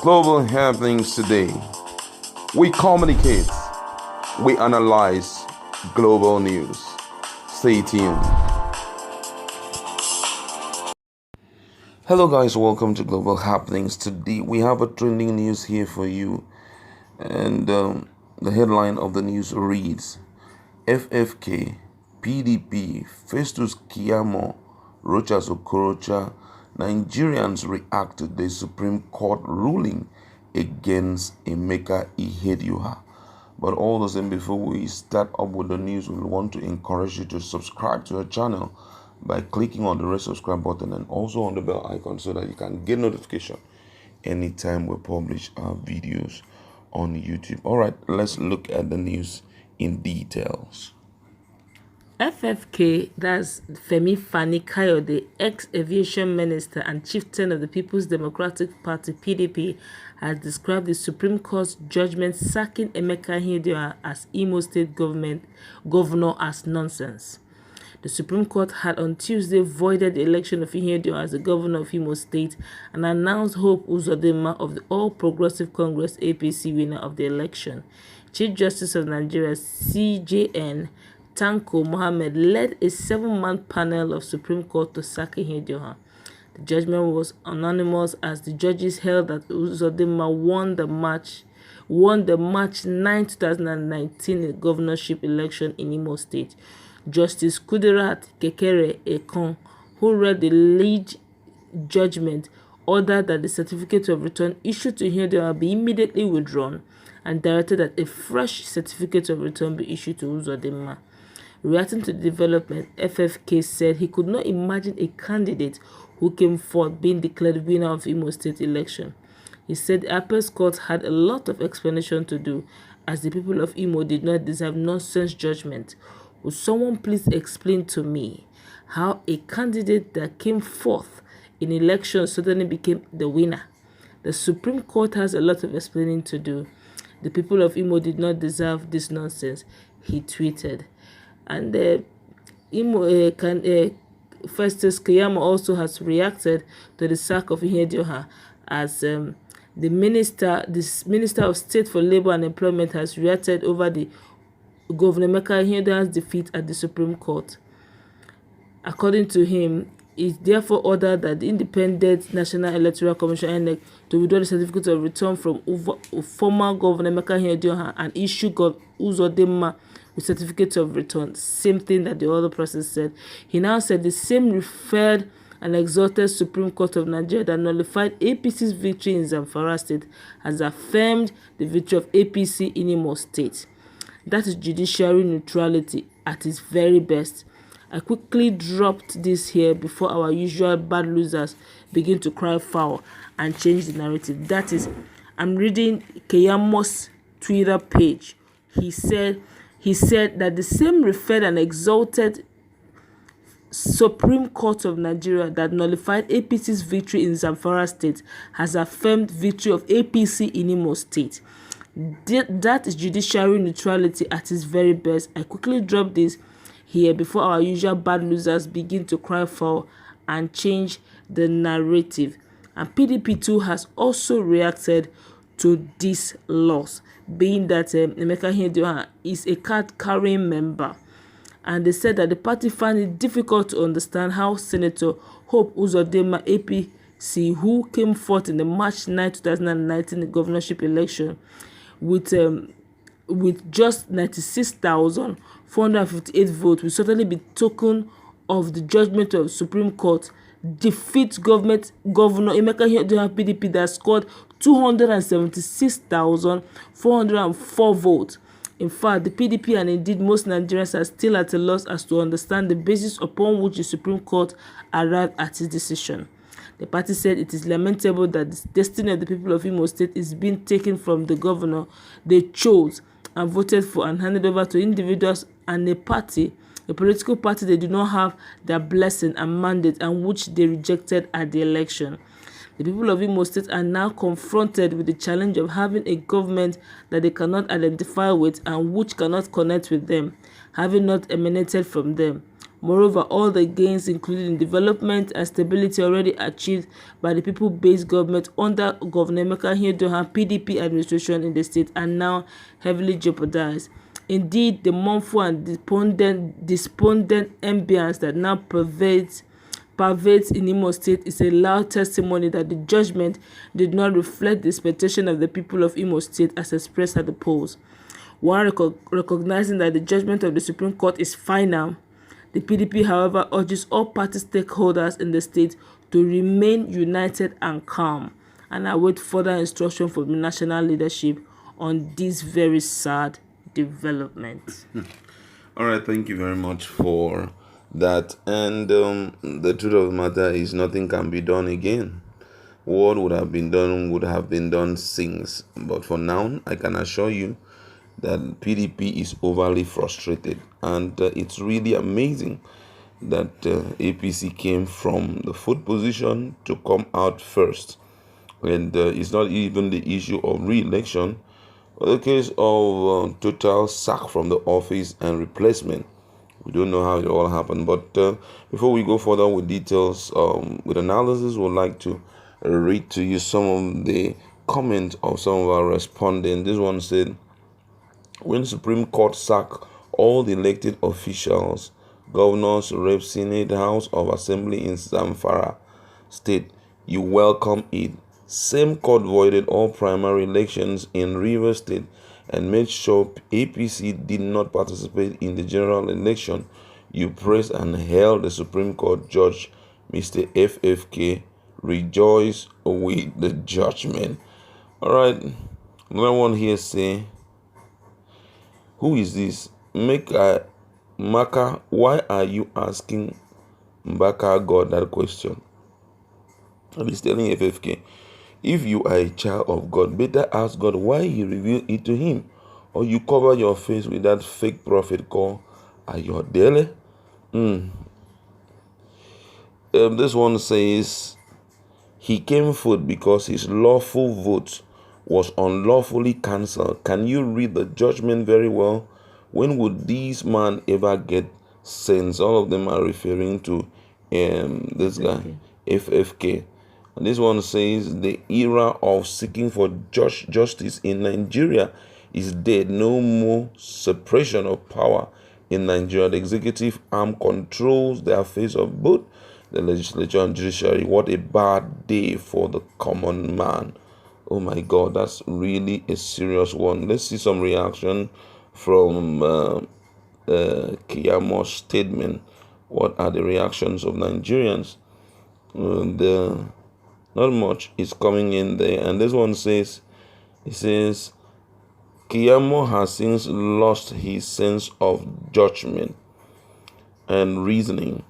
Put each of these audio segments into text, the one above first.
Global happenings today. We communicate, we analyze global news. Stay tuned. Hello guys, welcome to Global Happenings. Today we have a trending news here for you, and the headline of the news reads: FFK, PDP, Festus Keyamo, Rochas Okorocha, Nigerians react to the Supreme Court ruling against Ihedioha. But all the same, before we start up with the news, we want to encourage you to subscribe to our channel by clicking on the red subscribe button and also on the bell icon so that you can get notification anytime we publish our videos on YouTube. All right, let's look at the news in details. FFK, that's Femi Fani-Kayode, the ex-aviation minister and chieftain of the People's Democratic Party (PDP), has described the Supreme Court's judgment sacking Ihedioha as Imo State governor as nonsense. The Supreme Court had on Tuesday voided the election of Ihedioha as the governor of Imo State and announced Hope Uzodinma of the All Progressive Congress (APC) winner of the election. Chief Justice of Nigeria (CJN) Tanko Mohammed led a 7-man panel of Supreme Court to sack Ihedioha. The judgment was unanimous as the judges held that Uzodinma won the March 9, 2019 governorship election in Imo State. Justice Kudirat Kekere Ekon, who read the lead judgment, ordered that the certificate of return issued to Ihedioha be immediately withdrawn and directed that a fresh certificate of return be issued to Uzodinma. Reacting to the development, FFK said he could not imagine a candidate who came forth being declared winner of Imo State election. He said the Appeals Court had a lot of explanation to do, as the people of Imo did not deserve nonsense judgment. Would someone please explain to me how a candidate that came forth in elections suddenly became the winner? The Supreme Court has a lot of explaining to do. The people of Imo did not deserve this nonsense, he tweeted. And Festus Keyamo also has reacted to the sack of Ihedioha, as the Minister of State for Labor and Employment has reacted over the Governor Ihedioha's defeat at the Supreme Court. According to him, it therefore ordered that the Independent National Electoral Commission (INEC) to withdraw the certificate of return from former Governor Ihedioha and issue Uzodinma with certificate of return. Same thing that the other person said. He now said the same referred and exalted Supreme Court of Nigeria that nullified APC's victory in Zamfara State has affirmed the victory of APC in Imo State. That is judiciary neutrality at its very best. I quickly dropped this here before our usual bad losers begin to cry foul and change the narrative. That is, I'm reading Keyamo's Twitter page. He said that the same referred and exalted Supreme Court of Nigeria that nullified APC's victory in Zamfara State has affirmed victory of APC in Imo State. That is judiciary neutrality at its very best. I quickly dropped this here before our usual bad losers begin to cry foul and change the narrative. And PDP too has also reacted to this loss, being that Ihedioha is a card-carrying member. And they said that the party found it difficult to understand how Senator Hope Uzodinma APC, who came forth in the March 9, 2019 governorship election with just 96,458 votes, will certainly be token of the judgment of the Supreme Court, defeat Governor Ihedioha PDP that scored 276,404 votes. In fact, the PDP and indeed most Nigerians are still at a loss as to understand the basis upon which the Supreme Court arrived at its decision. The party said it is lamentable that the destiny of the people of Imo State is being taken from the governor they chose and voted for and handed over to individuals and a political party they do not have their blessing and mandate, and which they rejected at the election. The people of Imo State are now confronted with the challenge of having a government that they cannot identify with and which cannot connect with them, having not emanated from them. Moreover, all the gains, including development and stability already achieved by the people-based government under Governor Ihedioha PDP administration in the state, are now heavily jeopardized. Indeed, the mournful and despondent ambience that now pervades in Imo State is a loud testimony that the judgment did not reflect the expectation of the people of Imo State as expressed at the polls. While recognizing that the judgment of the Supreme Court is final, the PDP, however, urges all party stakeholders in the state to remain united and calm and await further instruction from the national leadership on this very sad development. All right, thank you very much for that. And the truth of the matter is, nothing can be done again. What would have been done since. But for now, I can assure you that PDP is overly frustrated, and it's really amazing that APC came from the fourth position to come out first. And it's not even the issue of re-election, but the case of total sack from the office and replacement. We don't know how it all happened. But before we go further with details, with analysis, we'd like to read to you some of the comments of some of our respondents. This one said, when Supreme Court sack all the elected officials, governors, reps, Senate, House of Assembly in Zamfara State, you welcome it. Same court voided all primary elections in Rivers State and made sure APC did not participate in the general election. You praised and hailed the Supreme Court Judge, Mr. FFK. Rejoice with the judgment. All right, another one here say, who is this? Maka, why are you asking Mbaka God that question? And he's telling FFK, if you are a child of God, better ask God why he revealed it to him. Or you cover your face with that fake prophet called Ayodele. This one says, he came forth because his lawful vote was unlawfully cancelled. Can you read the judgment very well? When would this man ever get sense? All of them are referring to this guy, FFK. And this one says, the era of seeking for justice in Nigeria is dead. No more separation of power in Nigeria. The executive arm controls the affairs of both the legislature and judiciary. What a bad day for the common man. Oh my God, that's really a serious one. Let's see some reaction from Keyamo's statement. What are the reactions of Nigerians? Not much is coming in there. And this one says, it says, Keyamo has since lost his sense of judgment and reasoning.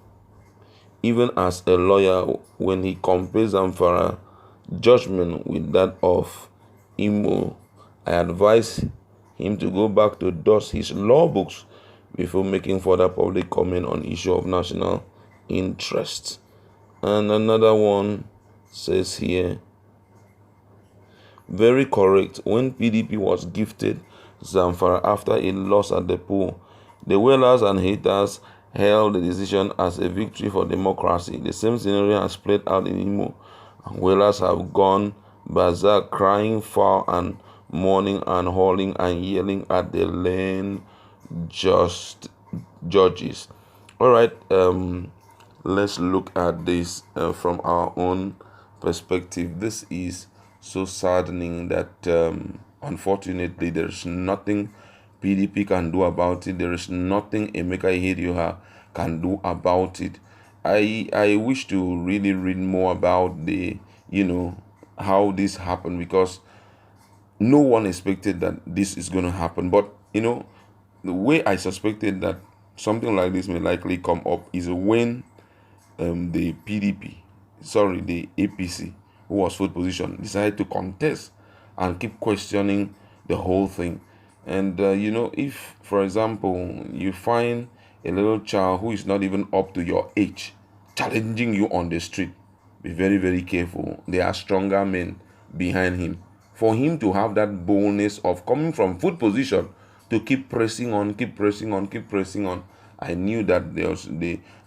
Even as a lawyer, when he compares Zamfara judgment with that of Imo, I advise him to go back to dust his law books before making further public comment on issue of national interest. And another one says here, very correct. When PDP was gifted Zamfara after a loss at the poll, the wailers and haters hailed the decision as a victory for democracy. The same scenario has played out in Imo, and wailers have gone berserk, crying foul and mourning and howling and yelling at the lane judges. All right, let's look at this from our own perspective. This is so saddening that unfortunately there's nothing PDP can do about it. There is nothing Emeka Ihedioha can do about it. I wish to really read more about the how this happened, because no one expected that this is going to happen. But the way I suspected that something like this may likely come up is when the APC, who was fourth position, decided to contest and keep questioning the whole thing. And if, for example, you find a little child who is not even up to your age challenging you on the street, be very, very careful. There are stronger men behind him. For him to have that boldness of coming from fourth position to keep pressing on, I knew that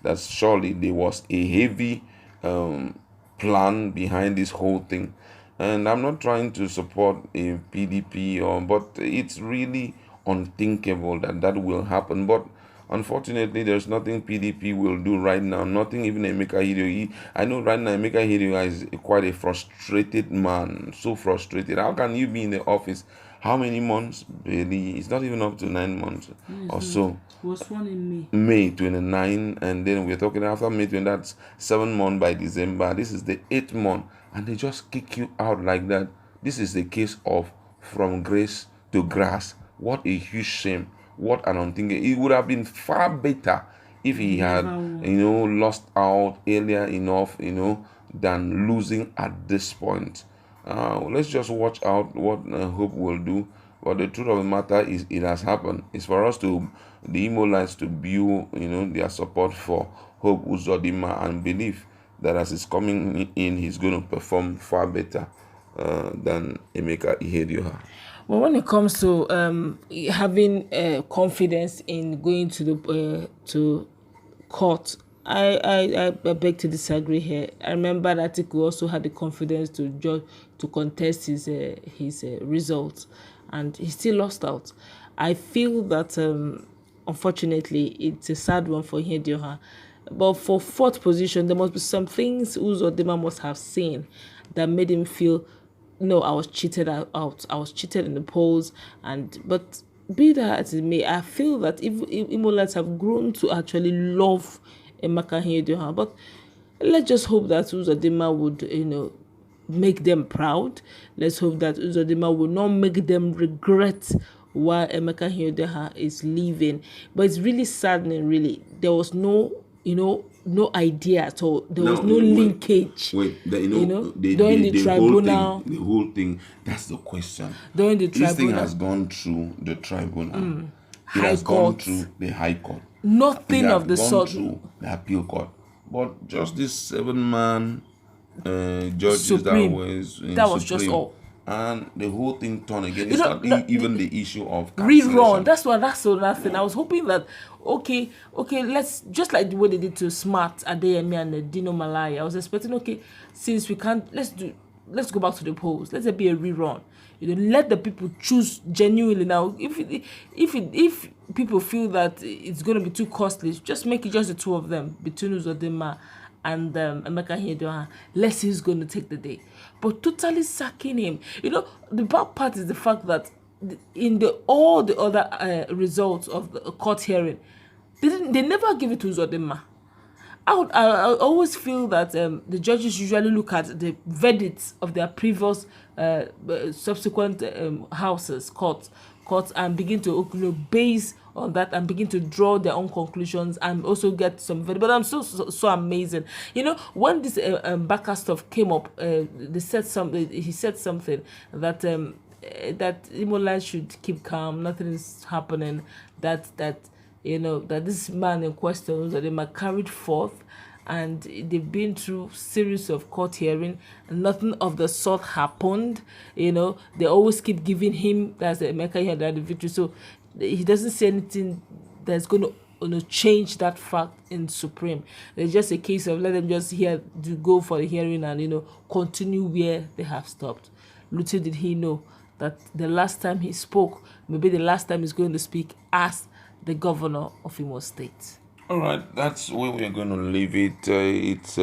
that surely there was a heavy plan behind this whole thing. And I'm not trying to support a PDP, but it's really unthinkable that that will happen. But unfortunately, there's nothing PDP will do right now. Nothing even Ihedioha. I know right now Ihedioha is quite a frustrated man. So frustrated. How can you be in the office? How many months? Really, it's not even up to 9 months or so. Was sworn in May 29, and then we're talking after May 20, that's 7 months by December. This is the 8th month, and they just kick you out like that. This is the case of from grace to grass. What a huge shame. What an unthinking. It would have been far better if he had, lost out earlier enough, than losing at this point. Let's just watch out what Hope will do. But the truth of the matter is, it has happened. It's for us to, the Imolites, to build, their support for Hope Uzodinma and believe that as he's coming in, he's going to perform far better than Emeka Ihedioha. Well, when it comes to having confidence in going to the to court, I beg to disagree here. I remember that Atiku also had the confidence to contest his results, and he still lost out. I feel that unfortunately it's a sad one for Ihedioha. But for fourth position, there must be some things Uzodinma must have seen that made him feel, no, I was cheated out. I was cheated in the polls. But be that as it may, I feel that if Imolites have grown to actually love Emeka Ihedioha. But let's just hope that Uzodinma would, make them proud. Let's hope that Uzodinma will not make them regret why Emeka Ihedioha is leaving. But it's really saddening, really. There was no idea at all. There was no linkage. During the tribunal. The whole thing, that's the question. During the tribunal. This thing has gone through the tribunal. It High has court. gone through the High Court. Nothing of the sort. Through the Appeal Court. But just this 7-man judges Supreme. that was just all. And the whole thing turned again. It's not even the issue of rerun. That's another thing. I was hoping that okay, let's just like the way they did to Smart, Adeyemi, and Dino Malaya. I was expecting, since we can't, let's go back to the polls. Let there be a rerun. Let the people choose genuinely. Now, if people feel that it's going to be too costly, just make it just the two of them between Uzodinma and Emeka Ihedioha. Let's see who's going to take the day. But totally sacking him. The bad part is the fact that in all the other results of the court hearing, they never give it to Uzodinma. I always feel that the judges usually look at the verdicts of their previous subsequent courts, and begin to base on that and begin to draw their own conclusions and also get some verdict. But I'm so amazing. When this Baka stuff came up, he said something that that Imolites should keep calm, nothing is happening, that this man in question that they were carried forth, and they've been through series of court hearing and nothing of the sort happened. They always keep giving him, that's Emeka Ihedioha, the victory. So he doesn't say anything that's going to change that fact in Supreme. It's just a case of let them just go for the hearing and continue where they have stopped. Little did he know that the last time he spoke, maybe the last time he's going to speak as the governor of Imo State. All right, that's where we're going to leave it. It's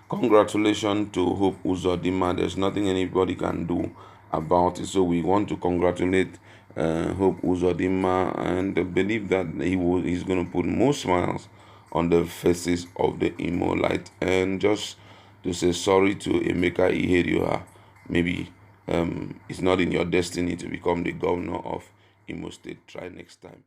congratulations to Hope Uzodinma. There's nothing anybody can do about it. So we want to congratulate Hope Uzodinma and believe that he's going to put more smiles on the faces of the Imolite, and just to say sorry to Emeka Ihedioha. Maybe it's not in your destiny to become the governor of Imo State. Try next time.